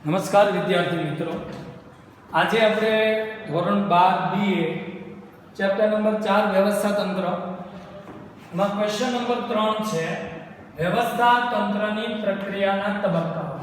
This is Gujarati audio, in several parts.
નમસ્કાર વિદ્યાર્થી મિત્રો, આજે આપણે ધોરણ 12 બીએ ચેપ્ટર નંબર 4 વ્યવસ્થા તંત્ર માં ક્વેશ્ચન નંબર 3 છે વ્યવસ્થા તંત્રની પ્રક્રિયાના તબક્કાઓ.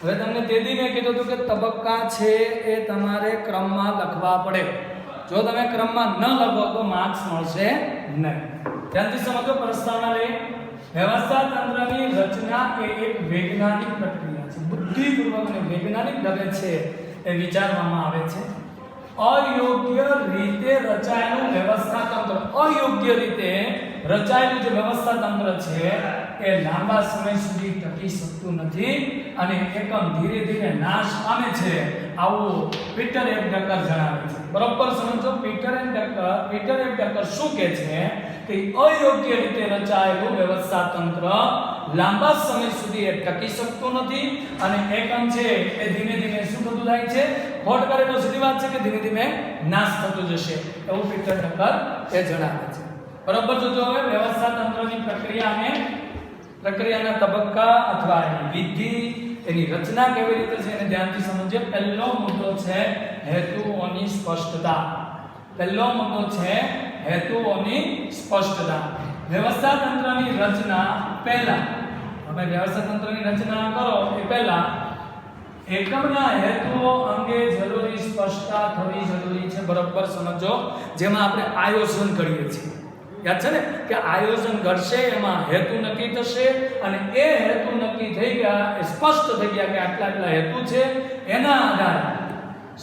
હવે તમને તેદી મેં કીધું હતું કે તબક્કા છે એ તમારે ક્રમમાં લખવા પડે. જો તમે ક્રમમાં ન લખો તો માર્ક્સ મળશે નહીં. ધ્યાનથી સમજો. પ્રસ્તાવના લે. વ્યવસ્થા તંત્રની રચના એ એક વૈજ્ઞાનિક પ્રક્રિયા છે. બુદ્ધિપૂર્વક અને વૈજ્ઞાનિક ઢબે છે એ વિચારવામાં આવે છે. અયોગ્ય રીતે રચાયેલું વ્યવસ્થા તંત્ર, અયોગ્ય રીતે રચાયેલું જે વ્યવસ્થા તંત્ર છે એ લાંબા સમય સુધી ટકી શકતું નથી અને એકમ ધીરે ધીરે નાશ પામે છે, આવું પીટર એફ ડકર જણાવે છે. બરોબર સમજો. પીટર એફ ડકર શું કહે છે કે અયોગ્ય રીતે રચાયેલું વ્યવસ્થા તંત્ર લાંબા સમય સુધી એ ટકી શકતું નથી અને એકમ છે એ ધીમે ધીમે શું થતું જાય છે, ખોટ કરે તો સીધી વાત છે કે ધીમે ધીમે નાશ થતો જશે, એવું પીટર ડકર એ જણાવે છે. બરોબર. જો હવે વ્યવસ્થા તંત્રની પ્રક્રિયાના તબક્કા અથવા એની વિધિ, એની રચના કેવી રીતે છે એને ધ્યાનથી સમજીએ. પહેલો મુદ્દો છે હેતુઓની સ્પષ્ટતા. પહેલો મુદ્દો છે હેતુઓની સ્પષ્ટતા. વ્યવસ્થા તંત્રની રચના પહેલા, તમે વ્યવસ્થા તંત્રની રચના કરો એ પહેલા એકમના હેતુઓ અંગે જરૂરી સ્પષ્ટતા થવી જરૂરી છે. બરોબર સમજો. જેમાં આપણે આયોજન કરીએ છીએ, યાદ છે ને કે આયોજન ઘડશે, એમાં હેતુ નક્કી થશે અને એ હેતુ નક્કી થઈ ગયા, એ સ્પષ્ટ થઈ ગયા કે આટલા આટલા હેતુ છે, એના આધારે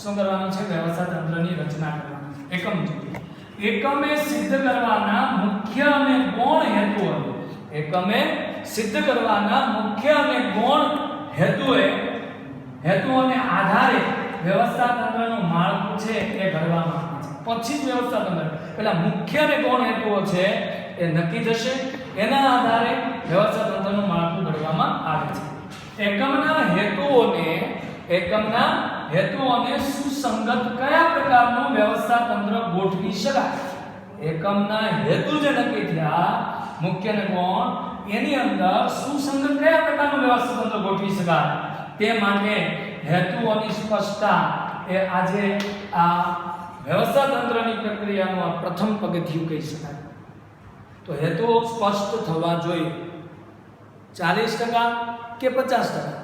શું કરવાનું છે, વ્યવસ્થા તંત્રની રચના કરવાની છે. એકમે સિદ્ધ કરવાના મુખ્ય અને ગૌણ હેતુઓ, એકમે સિદ્ધ કરવાના મુખ્ય અને ગૌણ હેતુઓને આધારે વ્યવસ્થા તંત્રનું માળખું છે એ ઘડવામાં આવે છે. પછી જ વ્યવસ્થા તંત્ર પેલા મુખ્ય અને ગૌણ હેતુઓ છે એ નક્કી થશે, એના આધારે વ્યવસ્થા તંત્રનું માળખું ઘડવામાં આવે છે. એકમના હેતુઓને સુસંગત કયા પ્રકારનું વ્યવસ્થા તંત્ર ગોઠવી શકાય. એકમના હેતુ જે નક્કી થયા મુખ્ય અને ગૌણ, એની અંદર સુસંગત કયા પ્રકારનું વ્યવસ્થા તંત્ર ગોઠવી શકાય તે માટે હેતુઓની સ્પષ્ટતા એ આજે આ વ્યવસ્થા તંત્રની પ્રક્રિયાનું આ પ્રથમ પગથિયું કહી શકાય. તો હેતુઓ સ્પષ્ટ થવા જોઈએ. 40% કે 50%?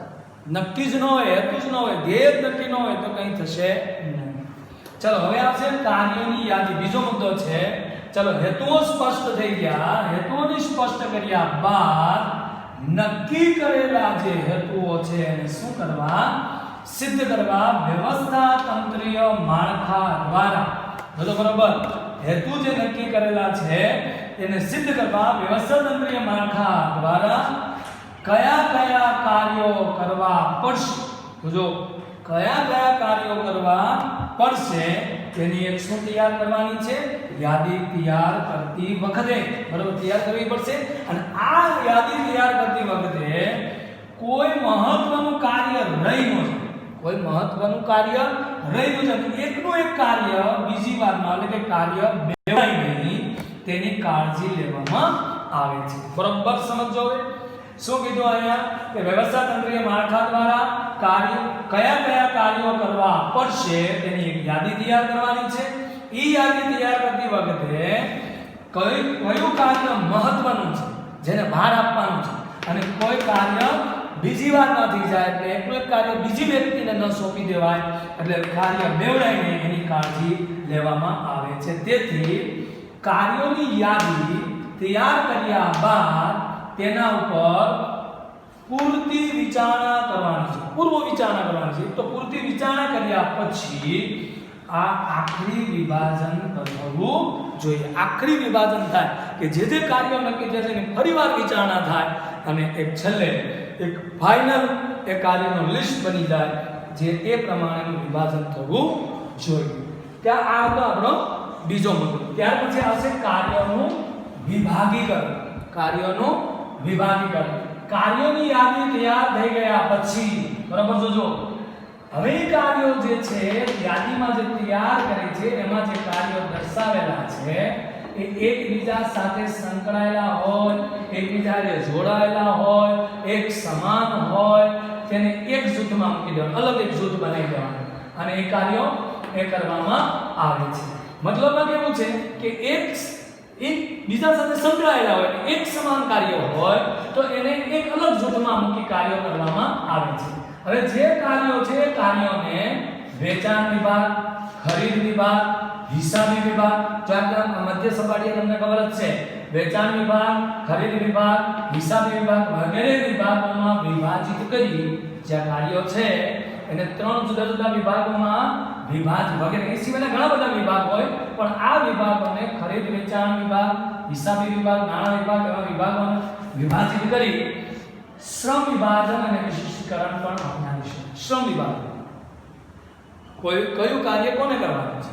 નક્કી જ ન હોય, હેતુ જ ન હોય, ધ્યેય જ નક્કી ન હોય તો કંઈ થશે નહીં. ચલો હવે આવશે કાર્યોની યાદી. બીજો મુદ્દો છે. ચલો હેતુઓ સ્પષ્ટ થઈ ગયા. હેતુઓની સ્પષ્ટ કર્યા બાદ નક્કી કરેલા જે હેતુઓ છે એને શું કરવા, સિદ્ધ કરવા વ્યવસ્થા તંત્રીય માળખા દ્વારા. બરોબર. હેતુ જે નક્કી કરેલા છે એને સિદ્ધ કરવા વ્યવસ્થા તંત્રીય માળખા દ્વારા કયા કયા કાર્યો કરવા પડશે. જો કયા કાર્યો કરવા પડશે તેની એક શું તૈયાર કરવાની છે, યાદી તૈયાર કરતી વખતે. બરોબર, તૈયાર કરવી પડશે. અને આ યાદી તૈયાર કરતી વખતે કોઈ મહત્વનું કાર્ય રહી ન જાય. કોઈ મહત્વનું કાર્ય રહી ન જાય. એકનું એક કાર્ય બીજી વારમાં એટલે કે કાર્ય બેવાય નહીં તેની કાળજી લેવામાં આવે છે. બરોબર સમજો. હવે શું કીધું અહીંયા કે વ્યવસ્થા તંત્રીય માળખા દ્વારા કયા કાર્યો કરવા પડશે તેની એક યાદી તૈયાર કરવાની છે. એ યાદી તૈયાર કરતી વખતે કયું કાર્ય મહત્વનું છે, જેને ભાર આપવાનું છે, અને કોઈ કાર્ય બીજી વાર ન થઈ જાય, એટલે એકનું એક કાર્ય બીજી વ્યક્તિને ન સોંપી દેવાય, એટલે કાર્ય બેવડાય નહીં એની કાળજી લેવામાં આવે છે. તેથી કાર્યોની યાદી તૈયાર કર્યા બાદ તેના ઉપર પૂરતી વિચારણા કરવાની છે, પૂર્વ વિચારણા કરવાની છે. તો પૂરતી વિચારણા કર્યા પછી આ આખરી વિભાજન કરવું જોઈએ. આખરી વિભાજન થાય કે જે કાર્યો નક્કી થશે એની ફરીવાર વિચારણા થાય અને એક છેલ્લે એક ફાઇનલ એ કાર્યનો લિસ્ટ બની જાય, જે એ પ્રમાણેનું વિભાજન થવું જોઈએ. ત્યાં આ હતો આપણો બીજો મુદ્દો. ત્યાર પછી આવશે કાર્યોનું વિભાગીકરણ. કાર્યોની યાદી તૈયાર થઈ ગયા પછી, બરાબર જોજો, હવે કાર્યો જે છે યાદીમાં જે તૈયાર કરી છે એમાં જે કાર્યો દર્શાવેલા છે એ એકબીજા સાથે સંકળાયેલા હોય, એકબીજા સાથે જોડાયેલા હોય, એક સમાન હોય, તેને એક જૂથમાં જૂથમાં મૂકી દેવાનું, અલગ એક જૂથ બનાવી દેવાનું અને એ કાર્યો એ કરવામાં આવે છે. મતલબમાં કેવું છે કે એક બીજા સાથે સંકળાયેલા હોય, એક સમાન કાર્યો હોય તો એને એક અલગ જૂથમાં મૂકી કાર્યો કરવામાં આવે છે. હવે જે કાર્યો છે એ કાર્યોને વેચાણ વિભાગ, ખરીદ વિભાગ, હિસાબી વિભાગ, જો આ મધ્ય સપાટીએ તમને ખબર જ છે, વેચાણ વિભાગ, ખરીદ વિભાગ, હિસાબી વિભાગ વગેરે વિભાગોમાં વિભાજિત કરી જે કાર્યો છે એને 3 જુદા જુદા વિભાગોમાં વગેરે એ સિવાયના ઘણા બધા વિભાગ હોય, પણ આ વિભાગોને ખરીદ વેચાણ વિભાગ, હિસાબી વિભાગ, નાણાં વિભાગ એવા વિભાગોને વિભાજિત કરી શ્રમ વિભાજન અને વિશિષ્ટીકરણ પણ અપનાવીશું. શ્રમ વિભાગ કયું કાર્ય કોને કરવાનું છે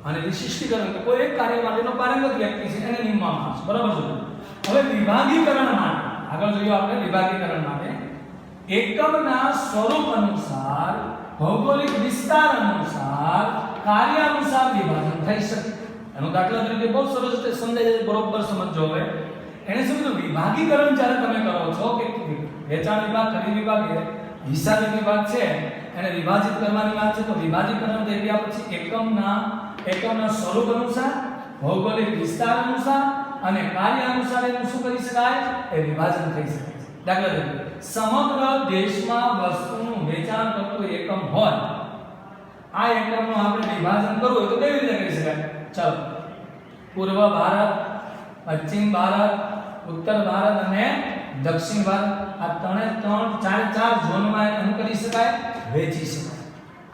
અને વિશિષ્ટીકરણ કે કોઈ એક કાર્ય માટેનો પારંગત વ્યક્તિ છે એને નિમવામાં આવશે. બરાબર છે. હવે વિભાગીકરણ માટે આગળ જોઈએ આપણે. વિભાગીકરણ માટે એકમના સ્વરૂપ અનુસાર, ભૌગોલિક વિસ્તાર અનુસાર, કાર્ય અનુસાર વિભાજન થઈ શકે. એનો દાખલા તરીકે બહુ સરસ રીતે સમજાય છે, બરોબર સમજો. હવે એને શું કીધું? વિભાગીકરણ જ્યારે તમે કરો છો કે વેચાણ વિભાગ, ખરીદ વિભાગ, હિસાબી વિભાગ છે એને વિભાજિત કરવાની વાત છે, તો વિભાજીકરણ થઈ ગયા પછી એકમના સ્વરૂપ અનુસાર, ભૌગોલિક વિસ્તાર અનુસાર અને કાર્ય અનુસાર એનું શું કરી શકાય? એ વિભાજન થઈ શકે છે. દાખલા તરીકે સમગ્ર દેશમાં વસ્તુનું વેચાણ કરતું એકમ હોય, આ એકમનું આપણે વિભાજન કરવું હોય તો કેવી રીતે કરી શકાય? ચાલો, પૂર્વ ભારત, પશ્ચિમ ભારત, ઉત્તર ભારત અને દક્ષિણ ભારત, આ ચાર ઝોનમાં એને કરી શકાય, વેચી શકાય.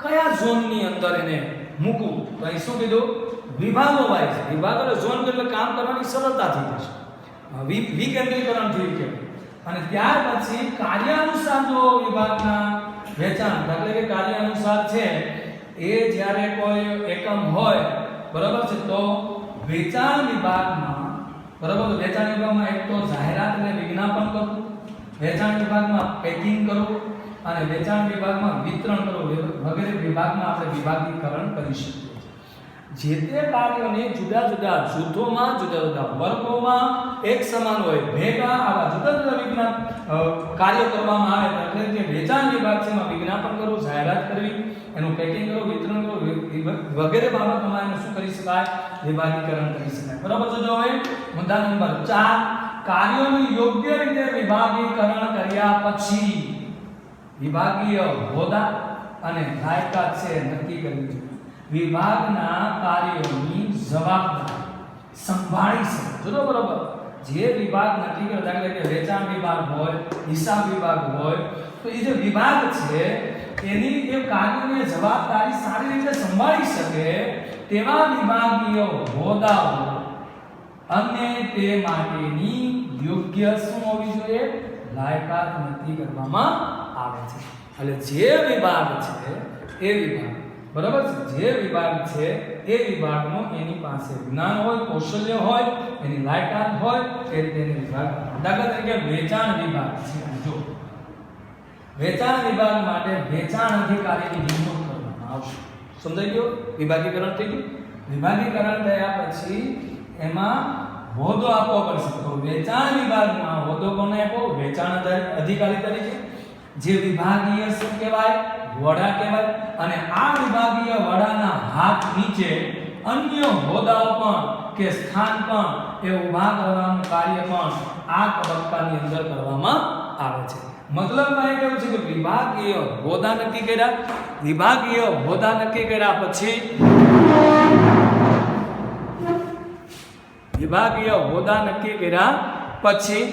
કયા ઝોનની અંદર એને મૂકવું? તો અહીં શું કીધું? વિભાગો વાઇઝ. વિભાગ એટલે ઝોન એટલે કામ કરવાની સરળતાથી થશે, વિકેન્દ્રીકરણ થયું કે. અને ત્યાર પછી કાર્ય અનુસાર જો વિભાગના વેચાણ, દાખલા કે કાર્ય અનુસાર છે એ જ્યારે કોઈ એકમ હોય, બરાબર છે, તો વેચાણ વિભાગમાં, બરાબર, વેચાણ વિભાગમાં એક તો જાહેરાત અને વિજ્ઞાપન કરવું, વેચાણ વિભાગમાં પેકિંગ કરવું અને વેચાણ વિભાગમાં વિતરણ કરવું વગેરે વિભાગમાં આપણે વિભાગીકરણ કરી શકીએ. જે તે કાર્યોને જુદા જુદા જૂથોમાં, જુદા જુદા વર્ગોમાં એક સમાન હોય ભેગા આવા જુદા જુદા વિજ્ઞાન કાર્યો કરવામાં આવે, એટલે જે વેચાણ વિભાગ છે એમાં વિજ્ઞાપન કરવું, જાહેરાત કરવી, એનું પેકિંગ કરવું, વિતરણ કરવું વગેરે બાબતોમાં એને શું કરી શકાય? વિભાગીકરણ કરી શકાય. બરાબર છે. જો હવે મુદ્દા નંબર 4, કાર્યોનું યોગ્ય રીતે વિભાગીકરણ કર્યા પછી વિભાગીય હોદ્દા અને લાયકાત છે નક્કી કરવી જોઈએ. વિભાગના કાર્યોની જવાબદારી સંભાળી શકે. જો બરાબર, જે વિભાગ નક્કી કરે, દાખલા કે વેચાણ વિભાગ હોય, હિસાબ વિભાગ હોય, તો એ જે વિભાગ છે એની એ કાર્યોની જવાબદારી સારી રીતે સંભાળી શકે તેવા વિભાગીય હોદ્દાઓ અને તે માટેની યોગ્ય શું હોવી જોઈએ? લાયકાત નક્કી કરવામાં આવે છે. એટલે જે વિભાગ છે એ વિભાગ, બરાબર છે, જે વિભાગ છે એ વિભાગનો એની પાસે જ્ઞાન હોય, કૌશલ્ય હોય, એની લાયકાત હોય, એ રીતે એની વિભાગ. દાખલા તરીકે વેચાણ વિભાગ છે. જો વેચાણ વિભાગ માટે વેચાણ અધિકારીની નિમણૂક કરવામાં આવશે. સમજાઈ ગયો? વિભાગીકરણ થઈ ગયું. વિભાગીકરણ થયા પછી એમાં હોદ્દો આપવો પડશે. તો વેચાણ વિભાગમાં હોદ્દો કોને આપો? વેચાણ અધિકારી તરીકે. જે વિભાગીય શું કહેવાય? વડા કહેવાય. અને આ વિભાગીય વડાના હાથ નીચે અન્ય હોદ્દાઓ પણ કે સ્થાન પણ એ ઊભા કરવાનું કાર્ય પણ આ તબક્કાની અંદર કરવામાં આવે છે. મતલબમાં એ કેવું છે કે વિભાગીય હોદ્દા નક્કી કર્યા, વિભાગીય હોદ્દા નક્કી કર્યા પછી વિભાગીય હોદ્દા નક્કી કર્યા પછી,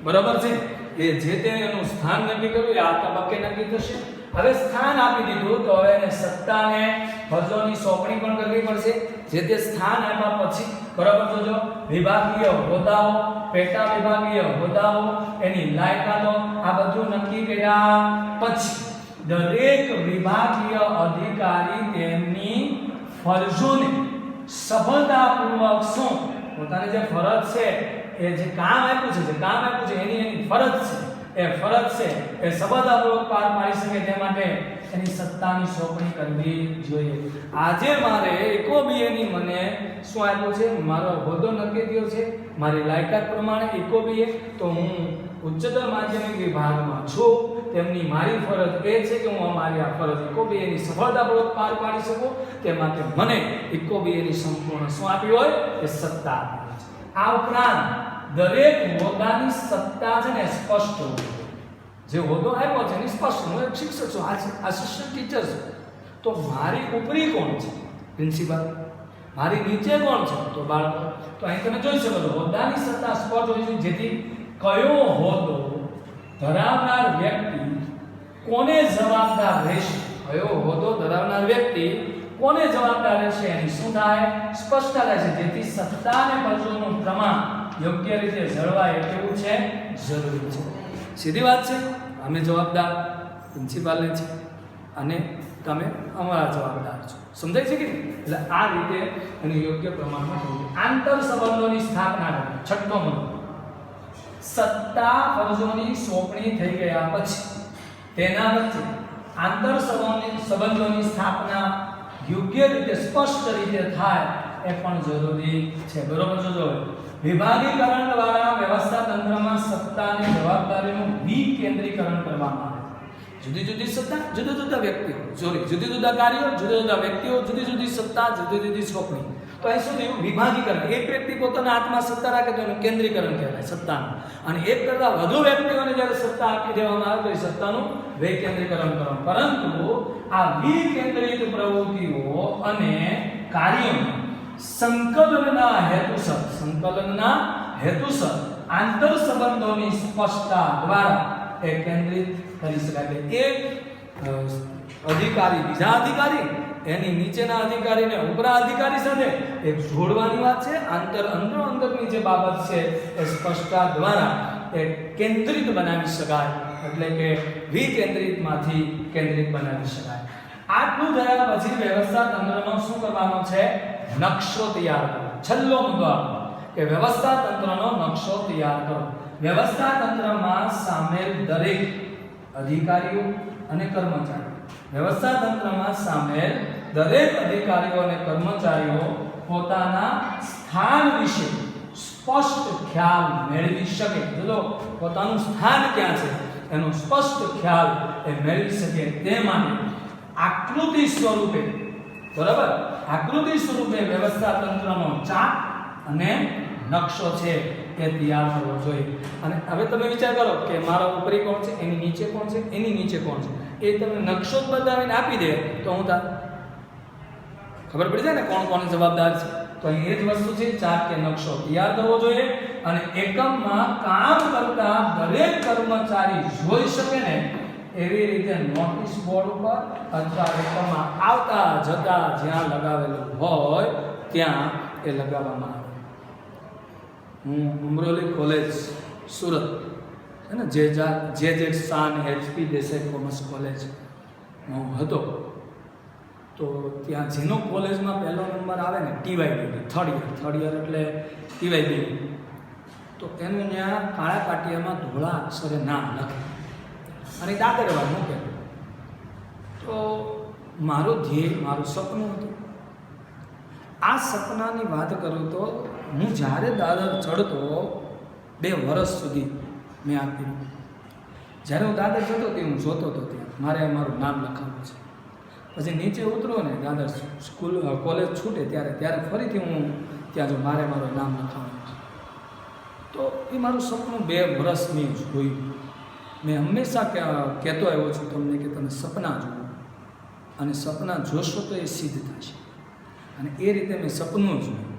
બરાબર છે, એ જે તે એનું સ્થાન નક્કી કર્યું, આ તબક્કે નક્કી થશે. હવે સ્થાન આપી દીધું તો હવે એને સત્તાને ફરજોની સોંપણી પણ કરવી પડશે. જે તે સ્થાન આપ્યા પછી, બરાબર, જોજો, વિભાગીય હોદ્દાઓ, પેટા વિભાગીય હોદ્દાઓ, એની લાયકાતો, આ બધું નક્કી કર્યા પછી દરેક વિભાગીય અધિકારી તેમની ફરજોને સફળતાપૂર્વક શું પોતાની જે ફરજ છે, એ જે કામ આપ્યું છે, એની ફરજ છે, એ ફરજ છે એ સફળતાપૂર્વક પાર પાડી શકે તે માટે એની સત્તાની સોંપણી કરવી જોઈએ. આજે મારે એકોબીએની મને શું આપ્યું છે, મારો હોદ્દો નક્કી થયો છે, મારી લાયકાત પ્રમાણે એકોબીએ, તો હું ઉચ્ચતર માધ્યમિક વિભાગમાં છું. તેમની મારી ફરજ એ છે કે હું અમારી આ ફરજ એકોબીએની સફળતાપૂર્વક પાર પાડી શકું. તે માટે મને એકોબીએની સંપૂર્ણ શું આપી હોય એ સત્તા આપી છે. આ ઉપરાંત દરેક હોદ્દાની સત્તા છે ને સ્પષ્ટ હોવી જોઈએ. જે હોદ્દો આપ્યો છે એની સ્પષ્ટ, હું એક શિક્ષક છું, આસિસ્ટન્ટ ટીચર છું, તો મારી ઉપરી કોણ છે, પ્રિન્સિપાલ, મારી નીચે કોણ છે, તો બાળકો. તો અહીં તમે જોઈ શકો છો હોદ્દાની સત્તા સ્પષ્ટ હોવી જોઈએ, જેથી કયો હોદ્દો ધરાવનાર વ્યક્તિ કોને જવાબદાર રહેશે, કયો હોદ્દો ધરાવનાર વ્યક્તિ કોને જવાબદાર રહેશે એની શું થાય, સ્પષ્ટતા રહે છે. જેથી સત્તા અને ફરજોનું પ્રમાણ યોગ્ય રીતે જળવાય કેવું છે, જરૂરી છે. સીધી વાત છે. અમે જવાબદાર પ્રિન્સિપાલને છે અને તમે અમારા જવાબદાર છો. સમજાય છે કે એટલે આ રીતે એનું યોગ્ય પ્રમાણમાં થવું. આંતર સંબંધોની સ્થાપના કરવી. છઠ્ઠો મુદ્દો, સત્તા ફરજોની સોંપણી થઈ ગયા પછી તેના વચ્ચે આંતર સંબંધોની સ્થાપના યોગ્ય રીતે સ્પષ્ટ રીતે થાય એ પણ જરૂરી છે. બરોબર જોજો. વિભાગીકરણ દ્વારા વ્યવસ્થા તંત્રમાં સત્તા અને જવાબદારીનું વિકેન્દ્રીકરણ કરવામાં આવે. જુદી જુદી સત્તા, જુદા જુદા વ્યક્તિઓ, જુદી જુદા કાર્યો, જુદા જુદા વ્યક્તિઓ, જુદી જુદી સત્તા, જુદી જુદી સોંપણી. તો અહીં શું થયું, વિભાગીકરણ. એક વ્યક્તિ પોતાના હાથમાં સત્તા રાખે તો એનું કેન્દ્રીકરણ કહેવાય સત્તાનું, અને એક કરતાં વધુ વ્યક્તિઓને જ્યારે સત્તા આપી દેવામાં આવે તો એ સત્તાનું વિકેન્દ્રીકરણ કરવાનું. પરંતુ આ વિકેન્દ્રિત પ્રવૃત્તિઓ અને કાર્યોને સંકલનના હેતુસર આંતર સંબંધોની સ્પષ્ટતા દ્વારા એ કેન્દ્રિત કરી શકાય. એક અધિકારી બીજા અધિકારી, એની નીચેના અધિકારીને ઉપરા અધિકારી સાથે એક જોડવાની વાત છે. અંદરની જે બાબત છે એ સ્પષ્ટતા દ્વારા એ કેન્દ્રિત બનાવી શકાય, એટલે કે વિકેન્દ્રિતમાંથી કેન્દ્રિત બનાવી શકાય. આટલું થયા પછી વ્યવસ્થા તંત્રનો શું કરવાનો છે, નકશો તૈયાર કરો. છેલ્લો મુદ્દો આપણો કે વ્યવસ્થા તંત્રનો નકશો તૈયાર કરો. વ્યવસ્થા તંત્રમાં સામેલ દરેક અધિકારીઓ અને કર્મચારીઓ, વ્યવસ્થા તંત્રમાં સામેલ દરેક અધિકારીઓ અને કર્મચારીઓ પોતાના સ્થાન વિશે સ્પષ્ટ ખ્યાલ મેળવી શકે. જો પોતાનું સ્થાન ક્યાં છે એનો સ્પષ્ટ ખ્યાલ એ મેળવી શકે તે માટે આકૃતિ સ્વરૂપે, બરાબર, આકૃતિ સ્વરૂપે વ્યવસ્થા તંત્રનો ચાર્ટ અને નકશો છે એ તૈયાર કરવો જોઈએ. અને હવે તમે વિચાર કરો કે મારા ઉપરી કોણ છે, એની નીચે કોણ છે, એની નીચે કોણ છે, એ તમે નકશો બતાવીને આપી દે તો હું ખબર પડી જાય ને કોણ કોને જવાબદાર છે. તો અહીં એ જ વસ્તુ છે, ચાર્ટ કે નકશો તૈયાર કરવો જોઈએ. અને એકમમાં કામ કરતા દરેક કર્મચારી જોઈ શકે ને એવી રીતે નોટિસ બોર્ડ ઉપર અથવા એકમમાં આવતા જતા જ્યાં લગાવેલું હોય ત્યાં એ લગાવવામાં આવે. હું ઉમરોલી કોલેજ સુરત છે ને, જે શાન HP દેસાઈ કોમર્સ કોલેજમાં હું હતો, તો ત્યાં જેનો કોલેજમાં પહેલો નંબર આવે ને TYB, થર્ડ યર એટલે TYB, તો એનું ત્યાં કાળા પાટિયામાં ધોળા અક્ષરે નામ લખે અને દાદરવા મૂકે. તો મારું ધ્યેય, મારું સપનું હતું. આ સપનાની વાત કરું તો હું જ્યારે દાદર ચડતો 2 વર્ષ સુધી મેં આપ્યું. જ્યારે હું દાદર ચડતો તે હું જોતો હતો ત્યાં મારે મારું નામ લખાવવું છે. પછી નીચે ઉતરો ને દાદર કોલેજ છૂટે ત્યારે ફરીથી હું ત્યાં જો મારે મારું નામ લખાવવું છે. તો એ મારું સપનું 2 વર્ષ મેં જોયું. મેં હંમેશા કહેતો આવ્યો છું તમને કે તમે સપના જુઓ અને સપના જોશો તો એ સિદ્ધ થશે. અને એ રીતે મેં સપનું જોયું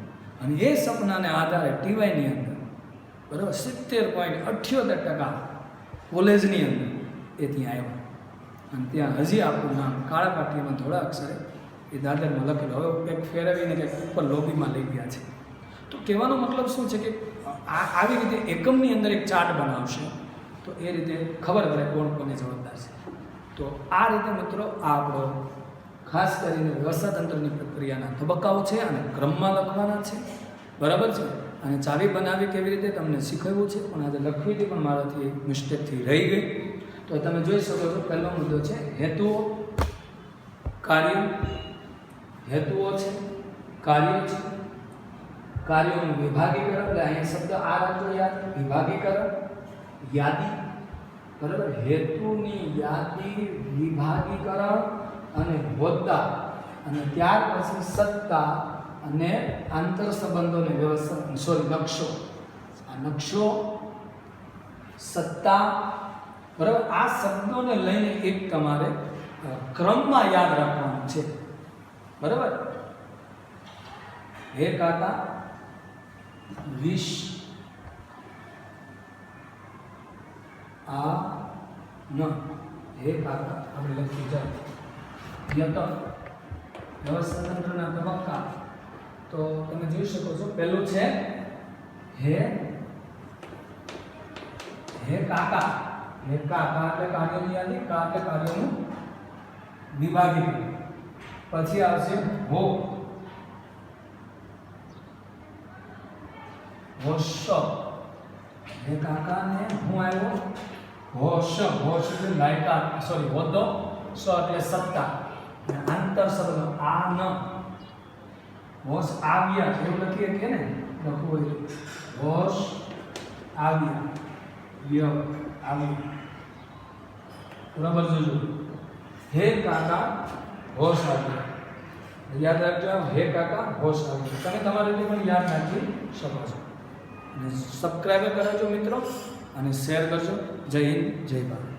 અને એ સપનાને આધારે TYની અંદર બરાબર 70.78% કોલેજની અંદર એ ત્યાં આવ્યા. અને ત્યાં હજી આપણું નામ કાળા પાટીમાં ધોળા અક્ષરે એ દાદરમાં લખેલું. હવે કંઈક ફેરવીને કંઈક ઉપર લોબીમાં લઈ ગયા છે. તો કહેવાનો મતલબ શું છે કે આવી રીતે એકમની અંદર એક ચાર્ટ બનાવશે તો એ રીતે ખબર પડે કોણ કોને જવાબદાર છે. તો આ રીતે મિત્રો આ આપણો ખાસ કરીને વ્યવસ્થા તંત્રની પ્રક્રિયાના તબક્કાઓ છે અને ક્રમમાં લખવાના છે, બરાબર છે. અને ચાવી બનાવી કેવી રીતે તમને શીખવ્યું છે, પણ આજે લખવી હતી પણ મારાથી મિસ્ટેકથી રહી ગઈ. તો તમે જોઈ શકો છો પહેલો મુદ્દો છે હેતુઓ, કાર્ય, હેતુઓ છે, કાર્ય છે, કાર્યોનું વિભાગીકરણ, એટલે અહીંયા શબ્દ આ રાખજો યાદ, વિભાગીકરણ, યાદી, બરાબર, હેતુની યાદી, વિભાગીકરણ અને હોદ્દા, અને ત્યાર પછી સત્તા અને આંતર સંબંધોની વ્યવસ્થા, સોરી નકશો, આ નકશો, સત્તા, બરાબર, આ શબ્દોને લઈને એક તમારે ક્રમમાં યાદ રાખવાનું છે, બરાબર. હે કાકા વિશ આ ન, હે કાકા આપણે લખી જાય યત વ્યવસ્થા તંત્રના તબક્કા. તો તમે જોઈ શકો છો, પહેલું છે હે કાકા, હે કાકા એટલે કાર્યોની યાદી, કા એટલે કાર્યોનું વિભાગીકરણ. પછી આવશે હો, હોશ, હે કાકાને હું આવ્યો હોશ, હોશ એટલે લાયકાત, સોરી હોદ્દો, સ એટલે સત્તા, અને આંતર શબ્દ આ ન, હોશ આવ્યા એવું લખીએ કે ને, લખવું હોય હોશ આવ્યા, ય આવ્યા, બરાબર. જોજો હે કાકા હોશ આવ્યા, યાદ રાખજો, હે કાકા હોશ આવ્યા. તમે તમારી રીતે પણ યાદ રાખી શકો છો. અને સબસ્ક્રાઈબ કરજો મિત્રો, અને શેર કરજો. જય હિન્દ, જય ભારત.